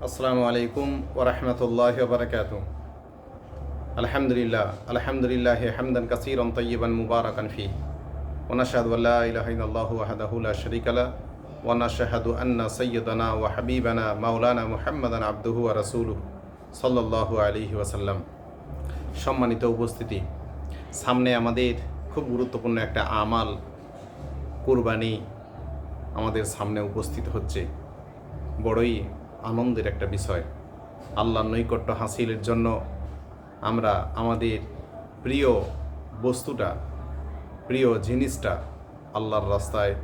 আসসালামু আলাইকুম ওয়া রাহমাতুল্লাহি ওয়া বারাকাতুহু। আলহামদুলিল্লাহ হামদান কাসীরান তাইয়িবান মুবারাকান ফীহি ওয়া নাশহাদু আল্লা ইলাহা ইল্লাল্লাহু ওয়াহদাহু লা শারীকা লাহু ওয়া নাশহাদু আন্না সাইয়্যিদানা ওয়া হাবিবানা মাওলানা মুহাম্মাদান আবদুহু ওয়া রাসূলুহু সাল্লাল্লাহু আলাইহি ওয়াসাল্লাম। সম্মানিত উপস্থিতি, সামনে আমাদের খুব গুরুত্বপূর্ণ একটা আমাল কুরবানি আমাদের সামনে উপস্থিত হচ্ছে। বড়ই আনন্দের একটা বিষয়। আল্লাহর নৈকট্য হাসিলের জন্য আমরা আমাদের প্রিয় বস্তুটা, প্রিয় জিনিসটা আল্লাহর রাস্তায়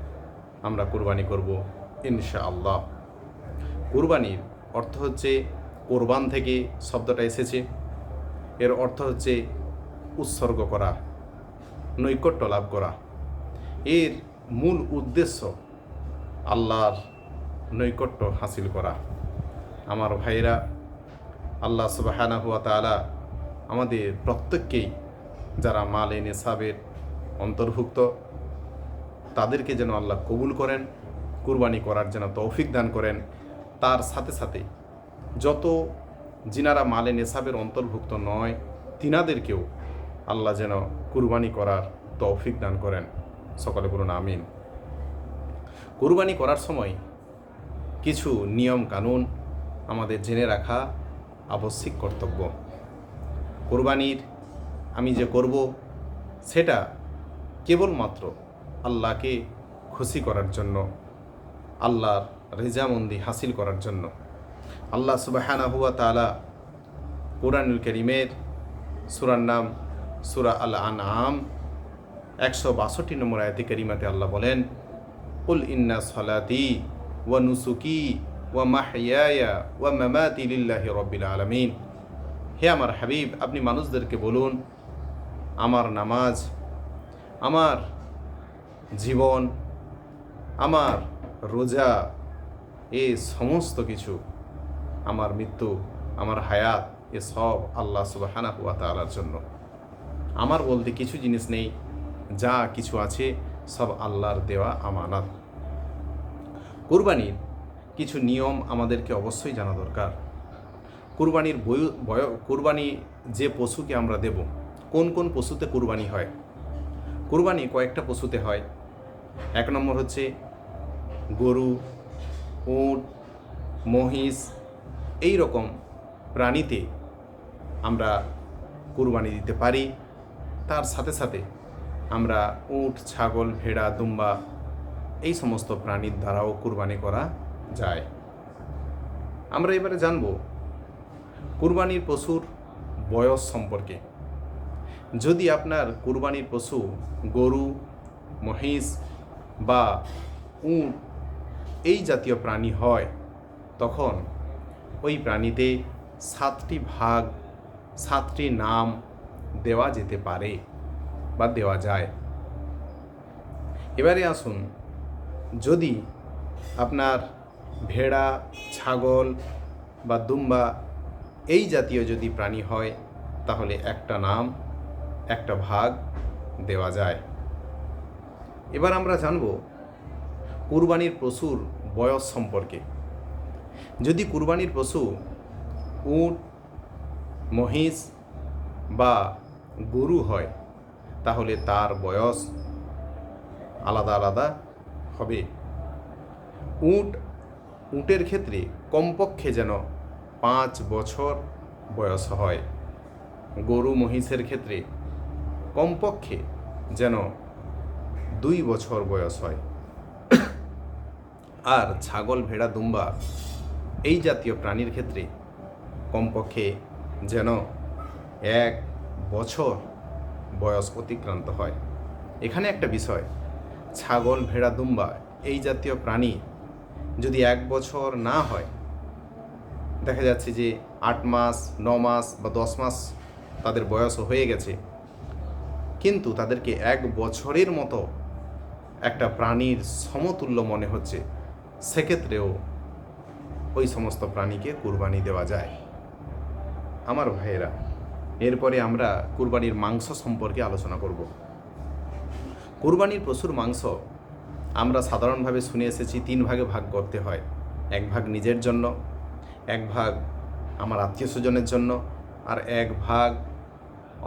আমরা কুরবানি করব ইনশাআল্লাহ। কুরবানির অর্থ হচ্ছে, কোরবান থেকে শব্দটা এসেছে। এর অর্থ হচ্ছে উৎসর্গ করা, নৈকট্য লাভ করা। এর মূল উদ্দেশ্য আল্লাহর নৈকট্য হাসিল করা। আমার ভাইয়েরা, আল্লাহ সুবহানাহু ওয়া তাআলা আমাদের প্রত্যেককেই যারা মালে নেসাবের অন্তর্ভুক্ত তাদেরকে যেন আল্লাহ কবুল করেন, কুরবানি করার যেন তৌফিক দান করেন। তার সাথে সাথে যত যিনারা মালে নেসাবের অন্তর্ভুক্ত নয় তিনাদেরকেও আল্লাহ যেন কুরবানি করার তৌফিক দান করেন। সকলে বলুন আমিন। কুরবানি করার সময় কিছু নিয়ম কানুন আমাদের জেনে রাখা আবশ্যিক কর্তব্য। কুরবানির আমি যে করব সেটা কেবলমাত্র আল্লাহকে খুশি করার জন্য, আল্লাহর রেজামন্দি হাসিল করার জন্য। আল্লাহ সুবহানাহু ওয়া তাআলা কুরআনুল কারীমের সূরার নাম সূরা আল আনআম 162 নম্বর আয়াতে কারিমাতে আল্লাহ বলেন, কুল ইন্না সলাতি ওয়া নুসুকি ওয়া মাহইয়ায়া ওয়া মামাতি লিল্লাহি রাব্বিল আলামিন। হে আমার হাবিব, আপনি মানুষদেরকে বলুন, আমার নামাজ, আমার জীবন, আমার রোজা, এই সমস্ত কিছু, আমার মৃত্যু, আমার হায়াত, এ সব আল্লাহ সুবহানাহু ওয়া তাআলার জন্য। আমার বলতে কিছু জিনিস নেই, যা কিছু আছে সব আল্লাহর দেওয়া আমানত। কুরবানির কিছু নিয়ম আমাদেরকে অবশ্যই জানা দরকার। কুরবানির কুরবানি যে পশুকে আমরা দেব, কোন কোন পশুতে কুরবানি হয়? কুরবানি কয়েকটা পশুতে হয়। এক নম্বর হচ্ছে গরু, উট, মহিষ, এই রকম প্রাণীতে আমরা কুরবানি দিতে পারি। তার সাথে সাথে আমরা উট, ছাগল, ভেড়া, দুম্বা এই সমস্ত প্রাণীর দ্বারাও কুরবানি করা যায়। আমরা এবারে জানব কুরবানির পশুর বয়স সম্পর্কে। যদি আপনার কুরবানির পশু গরু, মহিষ বা উট এই জাতীয় প্রাণী হয়, তখন ওই প্রাণীতে 7টি ভাগ, 7টি নাম দেওয়া যেতে পারে বা দেওয়া যায়। এবারে আসুন, যদি আপনার ভেড়া, ছাগল বা দুম্বা এই জাতীয় যদি প্রাণী হয়, তাহলে একটা নাম, একটা ভাগ দেওয়া যায়। এবার আমরা জানব কুরবানির পশুর বয়স সম্পর্কে। যদি কুরবানির পশু উট, মহিষ বা গরু হয়, তাহলে তার বয়স আলাদা আলাদা হবে। উটের ক্ষেত্রে কমপক্ষে যেন 5 বছর বয়স হয়। গরু, মহিষের ক্ষেত্রে কমপক্ষে যেন 2 বছর বয়স হয়। আর ছাগল, ভেড়া, দুম্বা এই জাতীয় প্রাণীর ক্ষেত্রে কমপক্ষে যেন 1 বছর বয়স অতিক্রান্ত হয়। এখানে একটা বিষয়, ছাগল, ভেড়া, দুম্বা এই জাতীয় প্রাণী যদি 1 বছর না হয়, দেখা যাচ্ছে যে 8 মাস, 9 মাস বা 10 মাস তাদের বয়স হয়ে গেছে, কিন্তু তাদেরকে 1 বছরের মতো একটা প্রাণীর সমতুল্য মনে হচ্ছে, সেক্ষেত্রেও ওই সমস্ত প্রাণীকে কুরবানি দেওয়া যায়। আমার ভাইয়েরা, এরপরে আমরা কুরবানির মাংস সম্পর্কে আলোচনা করব। কুরবানির পশুর মাংস আমরা সাধারণভাবে শুনে এসেছি 3 ভাগে ভাগ করতে হয়। 1 ভাগ নিজের জন্য, এক ভাগ আমার আত্মীয় স্বজনের জন্য, আর এক ভাগ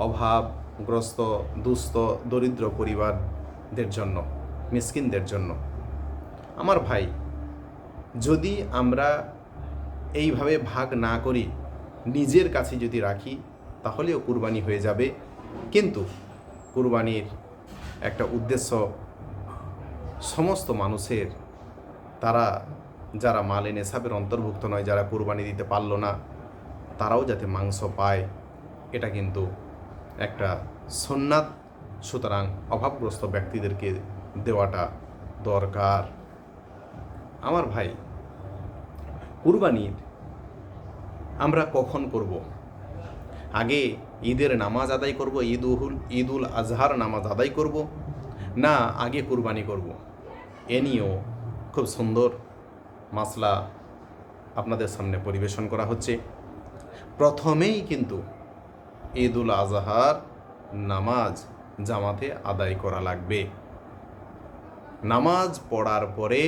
অভাবগ্রস্ত দুস্থ দরিদ্র পরিবারদের জন্য, মিসকিনদের জন্য। আমার ভাই, যদি আমরা এইভাবে ভাগ না করি, নিজের কাছে যদি রাখি, তাহলেও কুরবানি হয়ে যাবে। কিন্তু কুরবানির একটা উদ্দেশ্য সমস্ত মানুষের, তারা যারা মালে নেশাবের অন্তর্ভুক্ত নয়, যারা কুরবানি দিতে পারল না, তারাও যাতে মাংস পায়, এটা কিন্তু একটা সুন্নাত। সুতরাং অভাবগ্রস্ত ব্যক্তিদেরকে দেওয়াটা দরকার। আমার ভাই, কুরবানির আমরা কখন করব? আগে ঈদের নামাজ আদায় করব, ঈদুল আজহার নামাজ আদায় করব, না আগে কুরবানি করব? এ নিয়েও খুব সুন্দর মাসলা আপনাদের সামনে পরিবেশন করা হচ্ছে। প্রথমেই কিন্তু ঈদুল আজহার নামাজ জামাতে আদায় করা লাগবে। নামাজ পড়ার পরে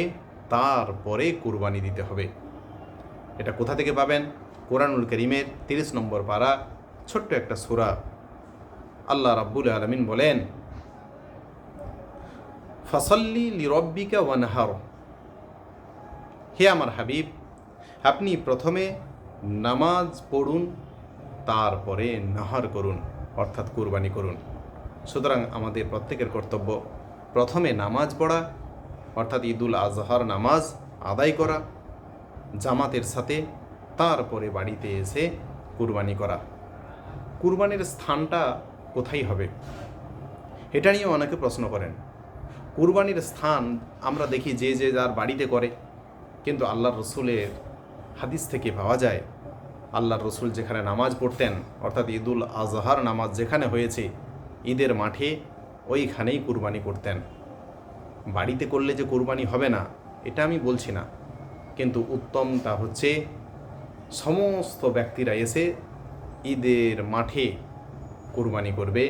তারপরে কুরবানি দিতে হবে। এটা কোথা থেকে পাবেন? কোরআনুল কারীমের 30 নম্বর পারা, ছোট্ট একটা সূরা। আল্লাহ রাব্বুল আলামিন বলেন, ফাসাল্লি লিরাব্বিকা ওয়ানহার। হে আমার হাবিব, আপনি প্রথমে নামাজ পড়ুন, তারপরে নাহার করুন, অর্থাৎ কুরবানি করুন। সুতরাং আমাদের প্রত্যেকের কর্তব্য প্রথমে নামাজ পড়া, অর্থাৎ ঈদুল আজহার নামাজ আদায় করা জামাতের সাথে, তারপরে বাড়িতে এসে কুরবানি করা। কুরবানির স্থানটা কোথায় হবে, এটা নিয়ে অনেকে প্রশ্ন করেন। কুরবানির স্থান আমরা দেখি যে যার বাড়িতে করে, কিন্তু আল্লাহর রসুলের হাদিস থেকে পাওয়া যায়, আল্লাহর রসুল যেখানে নামাজ পড়তেন, অর্থাৎ ঈদুল আজহার নামাজ যেখানে হয়েছে ঈদের মাঠে, ওইখানেই কুরবানি করতেন। বাড়িতে করলে যে কুরবানি হবে না, এটা আমি বলছি না, কিন্তু উত্তমটা হচ্ছে সমস্ত ব্যক্তিরা এসে ঈদের মাঠে কুরবানি করবে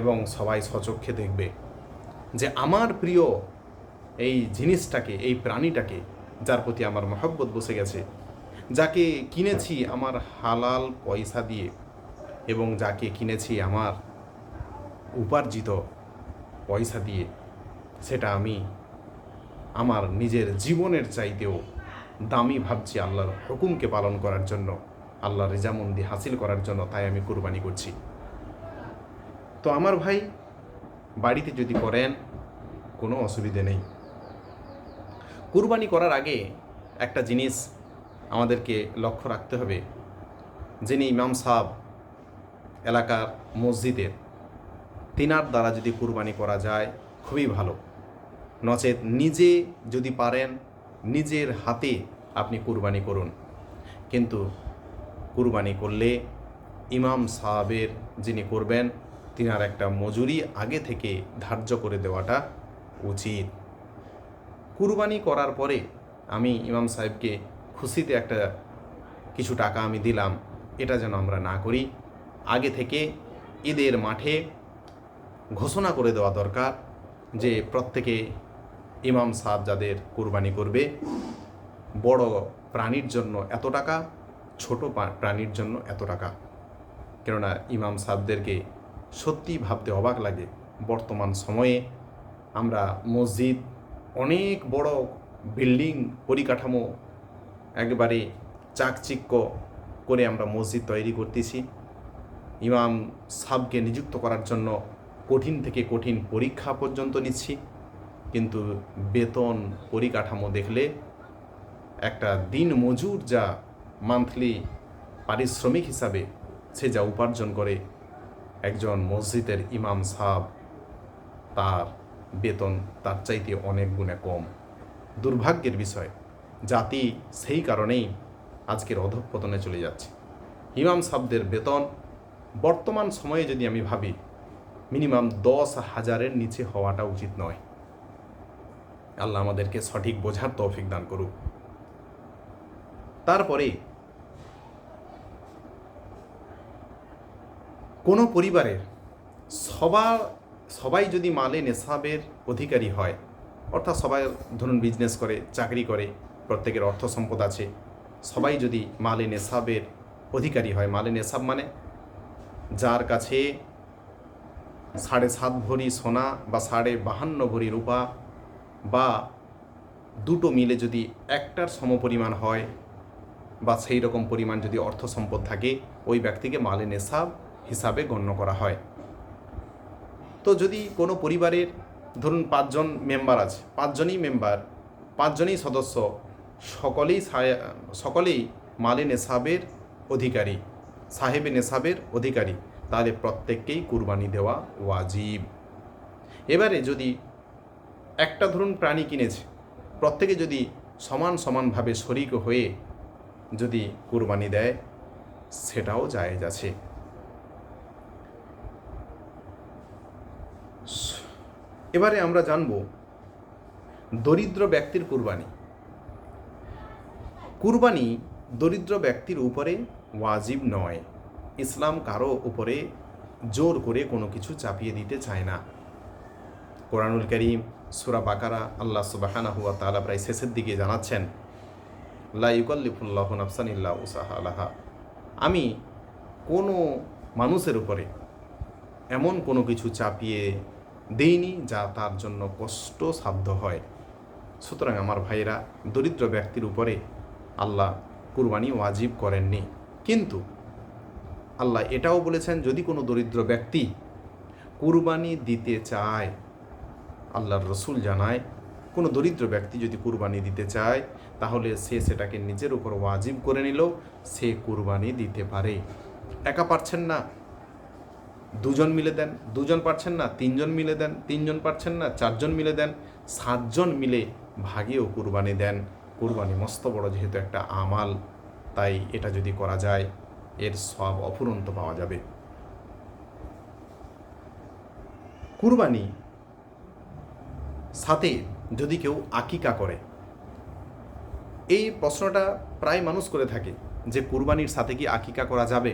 এবং সবাই স্বচক্ষে দেখবে যে আমার প্রিয় এই জিনিসটাকে, এই প্রাণীটাকে, যার প্রতি আমার মহব্বত বসে গেছে, যাকে কিনেছি আমার হালাল পয়সা দিয়ে এবং যাকে কিনেছি আমার উপার্জিত পয়সা দিয়ে, সেটা আমি আমার নিজের জীবনের চাইতেও দামি ভাবছি আল্লাহর হুকুমকে পালন করার জন্য, আল্লাহর রেজামন্দি হাসিল করার জন্য, তাই আমি কুরবানি করছি। তো আমার ভাই, বাড়িতে যদি করেন কোনো অসুবিধে নেই। কুরবানি করার আগে একটা জিনিস আমাদেরকে লক্ষ্য রাখতে হবে, যিনি ইমাম সাহেব এলাকার মসজিদের, তিনার দ্বারা যদি কুরবানি করা যায় খুবই ভালো। নচেত নিজে যদি পারেন নিজের হাতে আপনি কুরবানি করুন। কিন্তু কুরবানি করলে ইমাম সাহেবের যিনি করবেন, তিনার একটা মজুরি আগে থেকে ধার্য করে দেওয়াটা উচিত। কুরবানি করার পরে আমি ইমাম সাহেবকে খুশিতে একটা কিছু টাকা আমি দিলাম, এটা যেন আমরা না করি। আগে থেকে ঈদের মাঠে ঘোষণা করে দেওয়া দরকার যে প্রত্যেকে ইমাম সাহেব যাদের কুরবানি করবে, বড় প্রাণীর জন্য এত টাকা, ছোট প্রাণীর জন্য এত টাকা। কেননা ইমাম সাহেবদেরকে সত্যি ভাবতে অবাক লাগে, বর্তমান সময়ে আমরা মসজিদ, অনেক বড় বিল্ডিং পরিকাঠামো একেবারে চাকচিক্য করে আমরা মসজিদ তৈরি করতেছি, ইমাম সাহেবকে নিযুক্ত করার জন্য কঠিন থেকে কঠিন পরীক্ষা পর্যন্ত নিচ্ছি, কিন্তু বেতন পরিকাঠামো দেখলে একটা দিন মজুর যা মান্থলি পারিশ্রমিক হিসাবে সে যা উপার্জন করে, একজন মসজিদের ইমাম সাহেব তার বেতন তার চাইতে অনেক গুণে কম। দুর্ভাগ্যের বিষয়, জাতি সেই কারণেই আজকের অধঃপতনে চলে যাচ্ছে। ইমাম সাহেবদের বেতন বর্তমান সময়ে যদি আমি ভাবি, মিনিমাম 10,000-এর নিচে হওয়াটা উচিত নয়। আল্লাহ আমাদেরকে সঠিক বোঝার তৌফিক দান করুক। তারপরে কোনো পরিবারের সবাই যদি মালে নেশাবের অধিকারী হয়, অর্থাৎ সবাই ধরুন বিজনেস করে, চাকরি করে, প্রত্যেকের অর্থ সম্পদ আছে, সবাই যদি মালে নেসাবের অধিকারী হয়, মালে নেসাব মানে যার কাছে 7.5 ভরি সোনা বা 52.5 ভরি রূপা বা দুটো মিলে যদি একটার সমপরিমাণ হয় বা সেই রকম পরিমাণ যদি অর্থ সম্পদ থাকে, ওই ব্যক্তিকে মালে নেসাব হিসাবে গণ্য করা হয়। তো যদি কোনো পরিবারের ধরুন 5 জন মেম্বার আছে, 5 জনই মেম্বার, 5 জনই সদস্য, সকলেই মালে নেসাবের অধিকারী, সাহেবে নেসাবের অধিকারী, তাহলে প্রত্যেককেই কুরবানি দেওয়া ওয়াজিব। এবারে যদি একটা ধরুন প্রাণী কিনেছে, প্রত্যেকে যদি সমানভাবে শরিক হয়ে যদি কুরবানি দেয়, সেটাও জায়েজ আছে। এবারে আমরা জানব দরিদ্র ব্যক্তির কুরবানি। কুরবানি দরিদ্র ব্যক্তির উপরে ওয়াজিব নয়। ইসলাম কারো উপরে জোর করে কোনো কিছু চাপিয়ে দিতে চায় না। কোরআনুল কারীম সূরা বাকারা আল্লাহ সুবহানাহু ওয়া তাআলা প্রায় শেষের দিকে জানাচ্ছেন, লা ইউকাল্লিফুল্লাহু নাফসান ইল্লা উসাহা। আমি কোনো মানুষের উপরে এমন কোনো কিছু চাপিয়ে দেইনি যা তার জন্য কষ্টসাধ্য হয়। সুতরাং আমার ভাইরা, দরিদ্র ব্যক্তির উপরে আল্লাহ কুরবানি ওয়াজিব করেননি। কিন্তু আল্লাহ এটাও বলেছেন, যদি কোনো দরিদ্র ব্যক্তি কুরবানি দিতে চায়, আল্লাহর রসুল জানায়, কোনো দরিদ্র ব্যক্তি যদি কুরবানি দিতে চায়, তাহলে সে সেটাকে নিজের উপর ওয়াজিব করে নিল, সে কুরবানি দিতে পারে। একা পারছেন না, 2 জন মিলে দেন, 2 জন পারছেন না, 3 জন মিলে দেন, 3 জন পারছেন না, 4 জন মিলে দেন, 7 জন মিলে ভাগেও কুরবানি দেন। কুরবানি মস্ত বড় যেহেতু একটা আমাল, তাই এটা যদি করা যায় এর সব অফুরন্ত পাওয়া যাবে। কুরবানি সাথে যদি কেউ আকিকা করে, এই প্রশ্নটা প্রায় মানুষ করে থাকে যে কুরবানির সাথে কি আকিকা করা যাবে?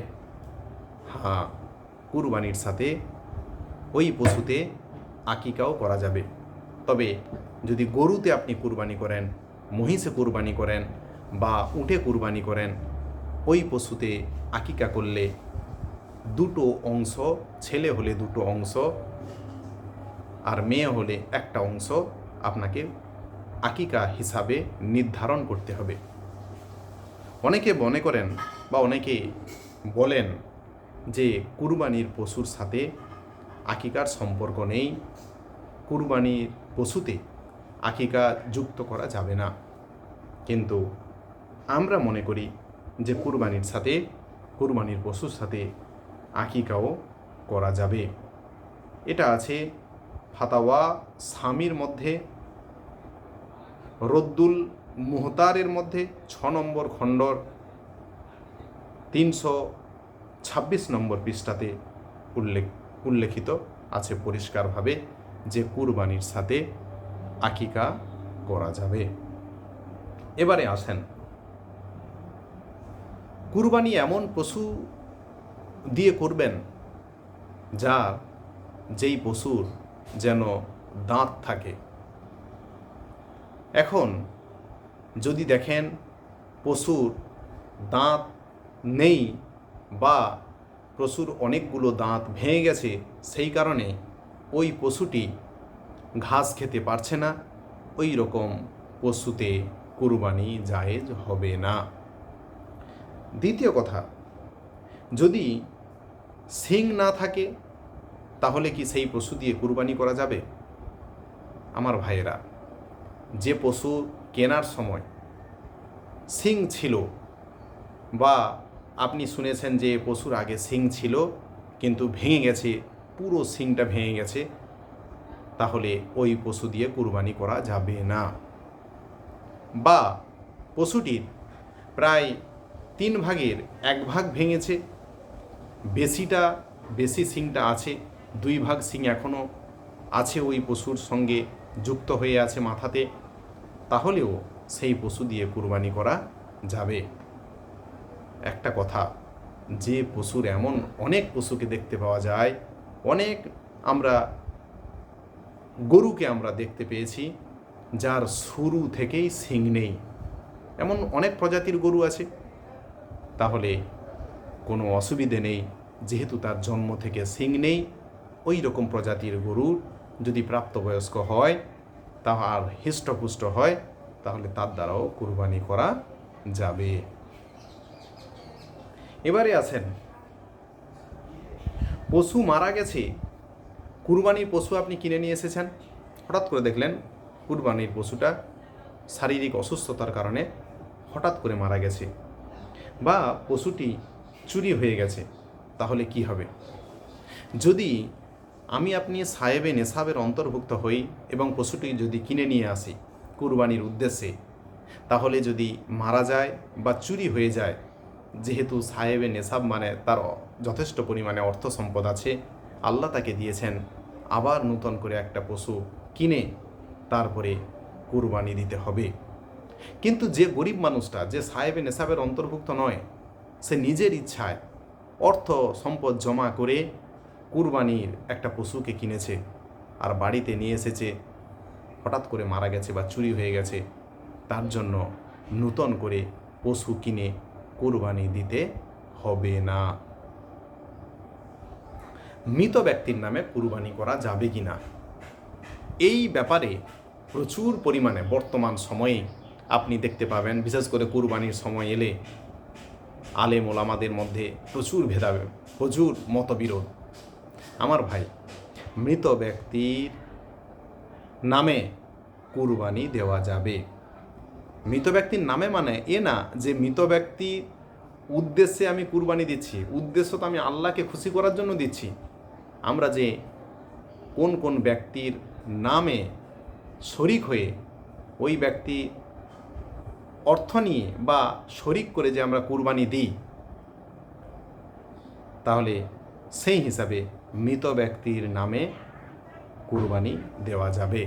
হ্যাঁ, কুরবানির সাথে ওই পশুতে আকিকাও করা যাবে। তবে যদি গরুতে আপনি কুরবানি করেন, মহিষে কুরবানি করেন বা উটে কুরবানি করেন, ওই পশুতে আকিকা করলে 2টো অংশ, ছেলে হলে 2টো অংশ আর মেয়ে হলে 1টা অংশ আপনাকে আকিকা হিসাবে নির্ধারণ করতে হবে। অনেকে মনে করেন বা অনেকে বলেন যে কুরবানির পশুর সাথে আকিকার সম্পর্ক নেই, কুরবানির পশুতে আকিকা যুক্ত করা যাবে না। কিন্তু আমরা মনে করি যে কুরবানির পশুর সাথে আকিকাও করা যাবে। এটা আছে ফাতাওয়া সামির মধ্যে, রদ্দুল মুহতারের মধ্যে 6 নম্বর খণ্ডর 326 নম্বর পৃষ্ঠাতে উল্লেখিত আছে পরিষ্কারভাবে যে কুরবানির সাথে আকিকা করা যাবে। এবারে আসেন, কুরবানি এমন পশু দিয়ে করবেন যেই পশুর যেন দাঁত থাকে। এখন যদি দেখেন পশুর দাঁত নেই বা পশুর অনেকগুলো দাঁত ভেঙে গেছে, সেই কারণে ওই পশুটি ঘাস খেতে পারছে না, ওই রকম পশুতে কুরবানি জায়েজ হবে না। দ্বিতীয় কথা, যদি শিং না থাকে, তাহলে কি সেই পশু দিয়ে কুরবানি করা যাবে? আমার ভাইয়েরা, যে পশু কেনার সময় শিং ছিল বা আপনি শুনেছেন যে পশুর আগে শিং ছিল কিন্তু ভেঙে গেছে, পুরো শিংটা ভেঙে গেছে, তাহলে ওই পশু দিয়ে কুরবানি করা যাবে না। বা পশুটির প্রায় 3 ভাগের 1 ভাগ ভেঙেছে, বেশি শিংটা আছে, 2 ভাগ শিং এখনও আছে ওই পশুর সঙ্গে যুক্ত হয়ে আছে মাথাতে, তাহলেও সেই পশু দিয়ে কুরবানি করা যাবে। একটা কথা, যে পশুর এমন অনেক পশুকে দেখতে পাওয়া যায়, গরুকে আমরা দেখতে পেয়েছি যার শুরু থেকেই শিং নেই, এমন অনেক প্রজাতির গরু আছে। তাহলে কোনো অসুবিধে নেই, যেহেতু তার জন্ম থেকে শিং নেই। ওই রকম প্রজাতির গরুর যদি প্রাপ্তবয়স্ক হয়, তাহার হৃষ্টপুষ্ট হয়, তাহলে তার দ্বারাও কুরবানি করা যাবে। এবারে আছেন, পশু মারা গেছে, কুরবানির পশু আপনি কিনে নিয়ে এসেছেন, হঠাৎ করে দেখলেন কুরবানির পশুটা শারীরিক অসুস্থতার কারণে হঠাৎ করে মারা গেছে, বা পশুটি চুরি হয়ে গেছে, তাহলে কি হবে? যদি আমি আপনি সাহেবে নেশাবের অন্তর্ভুক্ত হই এবং পশুটি যদি কিনে নিয়ে আসি কুরবানির উদ্দেশ্যে, তাহলে যদি মারা যায় বা চুরি হয়ে যায়, যেহেতু সাহেবে নেশাব মানে তার যথেষ্ট পরিমাণে অর্থ সম্পদ আছে, আল্লাহ তাকে দিয়েছেন, আবার নূতন করে একটা পশু কিনে তারপরে কুরবানি দিতে হবে। কিন্তু যে গরিব মানুষটা, যে সাহেবে নেশাবের অন্তর্ভুক্ত নয়, সে নিজের ইচ্ছায় অর্থ সম্পদ জমা করে কুরবানির একটা পশুকে কিনেছে আর বাড়িতে নিয়ে এসেছে, হঠাৎ করে মারা গেছে বা চুরি হয়ে গেছে, তার জন্য নূতন করে পশু কিনে কুরবানি দিতে হবে না। মৃত ব্যক্তির নামে কুরবানি করা যাবে কি না, এই ব্যাপারে প্রচুর পরিমাণে বর্তমান সময়ে আপনি দেখতে পাবেন, বিশেষ করে কুরবানির সময় এলে আলেম ওলামাদের মধ্যে প্রচুর মতবিরোধ। আমার ভাই, মৃত ব্যক্তির নামে কুরবানি দেওয়া যাবে। মৃত ব্যক্তির নামে মানে এ না যে মৃত ব্যক্তির উদ্দেশ্যে আমি কুরবানি দিচ্ছি, উদ্দেশ্য তো আমি আল্লাহকে খুশি করার জন্য দিচ্ছি। আমরা যে কোন কোন ব্যক্তির নামে শরিক হয়ে ওই ব্যক্তি অর্থ নিয়ে বা শরিক করে যে আমরা কুরবানি দিই, তাহলে সেই হিসাবে মৃত ব্যক্তির নামে কুরবানি দেওয়া যাবে।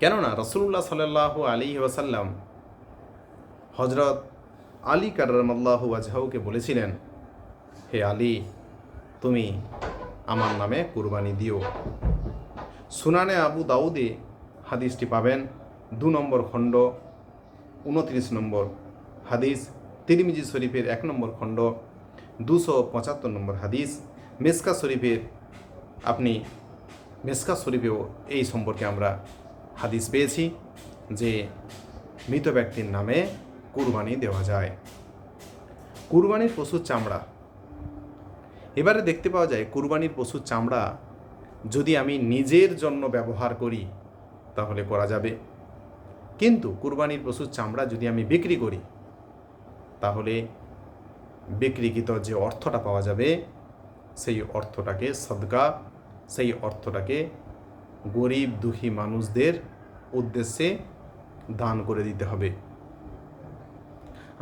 কেননা রাসূলুল্লাহ সাল্লাল্লাহু আলাইহি ওয়াসাল্লাম হযরত আলী কাররামাল্লাহু ওয়াজহাহুকে বলেছিলেন, হে আলী, তুমি আমার নামে কুরবানি দিও। সুনানে আবু দাউদে হাদিসটি পাবেন 2 নম্বর খণ্ড 29 নম্বর হাদিস, তিরমিজি শরীফের 1 নম্বর খণ্ড 275 নম্বর হাদিস, মিসকাত শরীফেও এই সম্পর্কে আমরা হাদিস পেয়েছি যে মৃত ব্যক্তির নামে কুরবানি দেওয়া যায়। কুরবানির পশুর চামড়া, এবারে দেখতে পাওয়া যায় কুরবানির পশুর চামড়া যদি আমি নিজের জন্য ব্যবহার করি তাহলে করা যাবে, কিন্তু কুরবানির পশুর চামড়া যদি আমি বিক্রি করি, তাহলে বিক্রিকৃত যে অর্থটা পাওয়া যাবে সেই অর্থটাকে সদকা, সেই অর্থটাকে গরিব দুঃখী মানুষদের উদ্দেশ্যে দান করে দিতে হবে।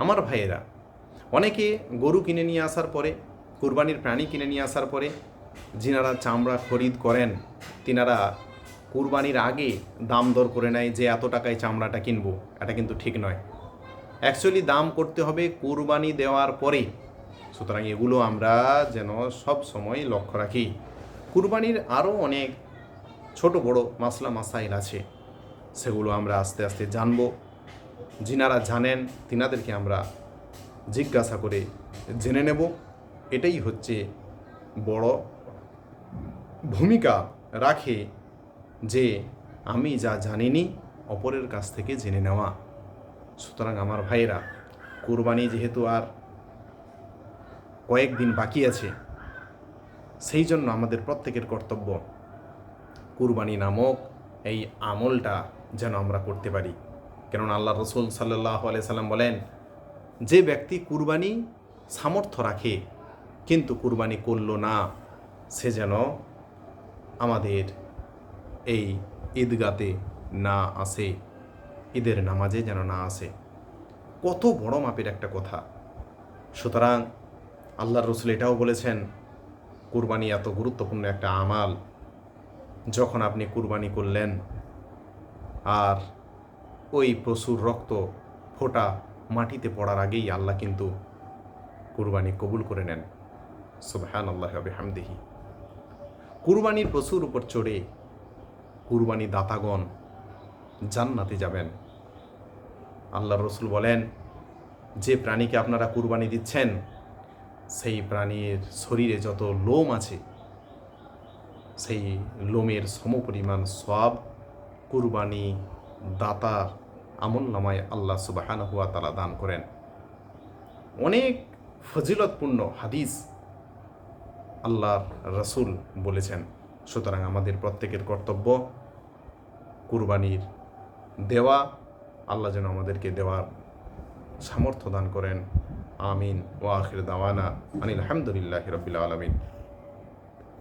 আমার ভাইয়েরা, অনেকে গরু কিনে নিয়ে আসার পরে, কুরবানির প্রাণী কিনে নিয়ে আসার পরে যিনারা চামড়া খরিদ করেন, তিনারা কুরবানির আগে দাম দর করে নেয় যে এত টাকায় চামড়াটা কিনবো। এটা কিন্তু ঠিক নয়। অ্যাকচুয়ালি দাম করতে হবে কুরবানি দেওয়ার পরে। সুতরাং এগুলো আমরা যেন সব সময় লক্ষ্য রাখি। কুরবানির আরও অনেক ছোট বড় মাসলা মাসাইল আছে, সেগুলো আমরা আস্তে আস্তে জানব। যিনারা জানেন তিনাদেরকে আমরা জিজ্ঞাসা করে জেনে নেব। এটাই হচ্ছে বড় ভূমিকা রাখে যে আমি যা জানিনি অপরের কাছ থেকে জেনে নেওয়া। সুতরাং আমার ভাইয়েরা, কুরবানি যেহেতু আর কয়েকদিন বাকি আছে, সেই জন্য আমাদের প্রত্যেকের কর্তব্য কুরবানি নামক এই আমলটা যেন আমরা করতে পারি। কেননা আল্লাহ রসুল সাল্লাল্লাহু আলাইহি সাল্লাম বলেন, যে ব্যক্তি কুরবানি সামর্থ্য রাখে কিন্তু কুরবানি করল না, সে যেন আমাদের এই ঈদগাতে না আসে, ঈদের নামাজে যেন না আসে। কত বড় মাপের একটা কথা। সুতরাং আল্লাহর রসুল এটাও বলেছেন, কুরবানি এত গুরুত্বপূর্ণ একটা আমাল, যখন আপনি কুরবানি করলেন আর ওই পশুর রক্ত ফোঁটা মাটিতে পড়ার আগেই আল্লাহ কিন্তু কুরবানি কবুল করে নেন। সুবহানাল্লাহি ওয়া বিহামদিহি। কুরবানির পশুর উপর চড়ে কুরবানি দাতাগণ জান্নাতে যাবেন। আল্লাহর রসুল বলেন, যে প্রাণীকে আপনারা কুরবানি দিচ্ছেন সেই প্রাণীর শরীরে যত লোম আছে সেই লোমের সমপরিমাণ সওয়াব কুরবানি দাতার আমলনামায় আল্লাহ সুবহানাহু ওয়া তাআলা দান করেন। অনেক ফজিলতপূর্ণ হাদিস আল্লাহর রসুল বলেছেন। সুতরাং আমাদের প্রত্যেকের কর্তব্য কুরবানির দেওয়া। আল্লাহ যেন আমাদেরকে দেওয়ার সামর্থ্য দান করেন। আমিন। ওয়া আখির দাওয়ানা আনিল হামদুলিল্লাহি রাব্বিল আলামিন।